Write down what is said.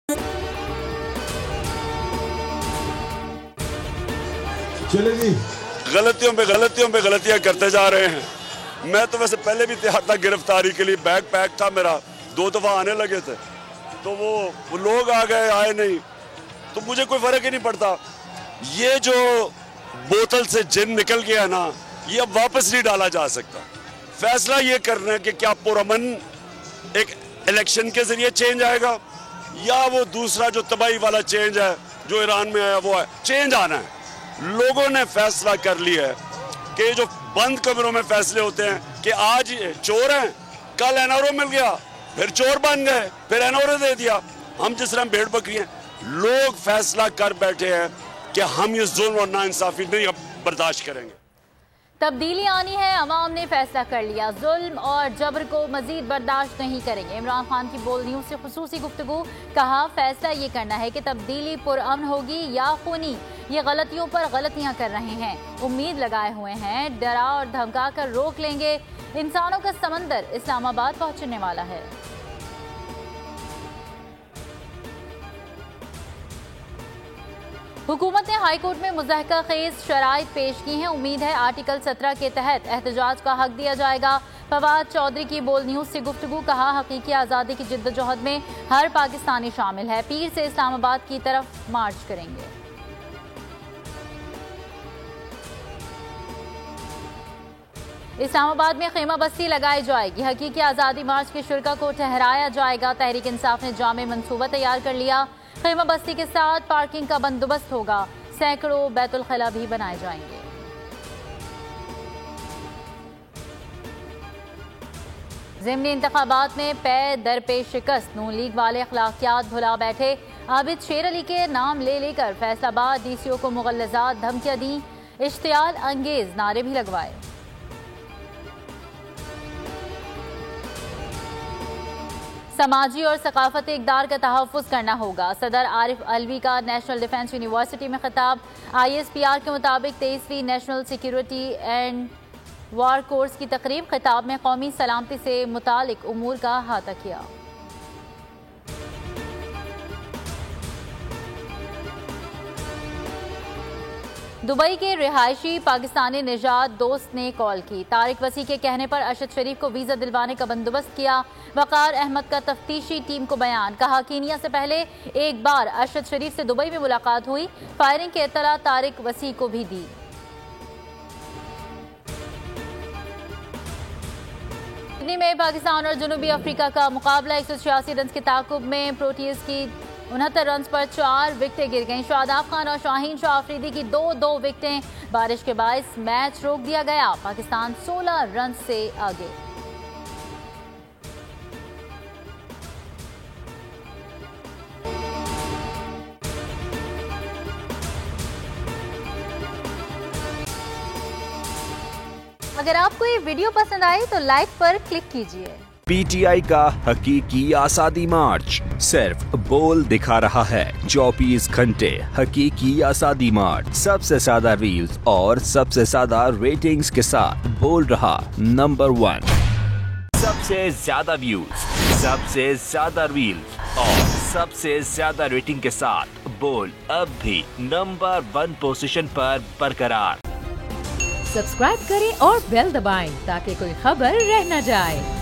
चले जी, गलतियों पे गलतियां करते जा रहे हैं। मैं तो वैसे पहले भी तैयार था गिरफ्तारी के लिए, बैग पैक था मेरा, 2 दफा आने लगे थे, तो वो लोग आ गए, आए नहीं, तो मुझे कोई फर्क ही नहीं पड़ता। ये जो बोतल से जिन निकल गया ना, ये अब वापस नहीं डाला जा सकता। फैसला ये करना है कि क्या पुरअमन एक इलेक्शन के जरिए चेंज आएगा, या वो दूसरा जो तबाही वाला चेंज है जो ईरान में आया वो है। चेंज आना है। लोगों ने फैसला कर लिया है कि जो बंद कमरों में फैसले होते हैं कि आज चोर हैं, कल एनआरओ मिल गया, फिर चोर बन गए, फिर एनआरओ दे दिया, हम जिस तरह भेड़ बकरी हैं। लोग फैसला कर बैठे हैं कि हम ये जुल्म और नाइंसाफी नहीं अब बर्दाश्त करेंगे। तब्दीली आनी है, अवाम ने फैसला कर लिया, जुल्म और जबर को मजीद बर्दाश्त नहीं करेंगे। इमरान खान की बोल न्यूज़ से खुसूसी गुफ्तगू, कहा फैसला ये करना है कि तब्दीली पुरअमन होगी या खूनी। ये गलतियों पर गलतियां कर रहे हैं, उम्मीद लगाए हुए हैं, डरा और धमका कर रोक लेंगे। इंसानों का समंदर इस्लामाबाद पहुंचने वाला है। हुकूमत ने हाईकोर्ट में मुज़ाहका खेज शराइत पेश की हैं। उम्मीद है आर्टिकल 17 के तहत एहतजाज का हक दिया जाएगा। फवाद चौधरी की बोल न्यूज़ से गुफ्तगू, कहा हकीकी आज़ादी की जिद्दोजहद में हर पाकिस्तानी शामिल है। पीर से इस्लामाबाद की तरफ मार्च करेंगे। इस्लामाबाद में खेमा बस्ती लगाई जाएगी। हकीकी आज़ादी मार्च के शुरा को ठहराया जाएगा। तहरीक इंसाफ ने जामे मंसूबा तैयार कर लिया। खेमा बस्ती के साथ पार्किंग का बंदोबस्त होगा। सैकड़ों बैतुल खला भी बनाए जाएंगे। ज़िमनी इंतखाबात में पे दर पे शिकस्त, नून लीग वाले अखलाकियात भुला बैठे। आबिद शेर अली के नाम ले लेकर फैसलाबाद डीसीओ को मुगल्लज़ात धमकियां दी। इश्तियाल अंगेज नारे भी लगवाए। समाजी और सकाफती इक़दार का तहफ़्फ़ुज़ करना होगा। सदर आरिफ अलवी का नेशनल डिफेंस यूनिवर्सिटी में खिताब। ISPR के मुताबिक 23वीं national security and war course की तकरीब। खिताब में कौमी सलामती से मुतालिक उमूर का अहाता किया। दुबई के रिहायशी पाकिस्तानी निजात दोस्त ने कॉल की। तारिक वसी के कहने पर अरशद शरीफ को वीज़ा दिलवाने का बंदोबस्त किया। वकार अहमद का तफ्तीशी टीम को बयान, कहा कीनिया से पहले एक बार अरशद शरीफ से दुबई में मुलाकात हुई। फायरिंग की इत्तला तारिक वसी को भी दी। सिडनी में पाकिस्तान और जनूबी अफ्रीका का मुकाबला 186 रन के ताकुब में प्रोटीज की 69 रन पर 4 विकेटें गिर गईं। शादाब खान और शाहीन शाह अफरीदी की 2-2 विकेटें। बारिश के बायस मैच रोक दिया गया। पाकिस्तान 16 रन से आगे। अगर आपको ये वीडियो पसंद आई तो लाइक पर क्लिक कीजिए। PTI का हकीकी आज़ादी मार्च सिर्फ बोल दिखा रहा है। 24 घंटे हकीकी आज़ादी मार्च, सबसे ज्यादा रील्स और सबसे ज्यादा रेटिंग्स के साथ बोल रहा नंबर 1, सबसे ज्यादा व्यूज, सबसे ज्यादा रील्स और सबसे ज्यादा रेटिंग के साथ बोल अब भी नंबर 1 पोजीशन पर बरकरार। सब्सक्राइब करें और बेल दबाएं ताकि कोई खबर रह न जाए।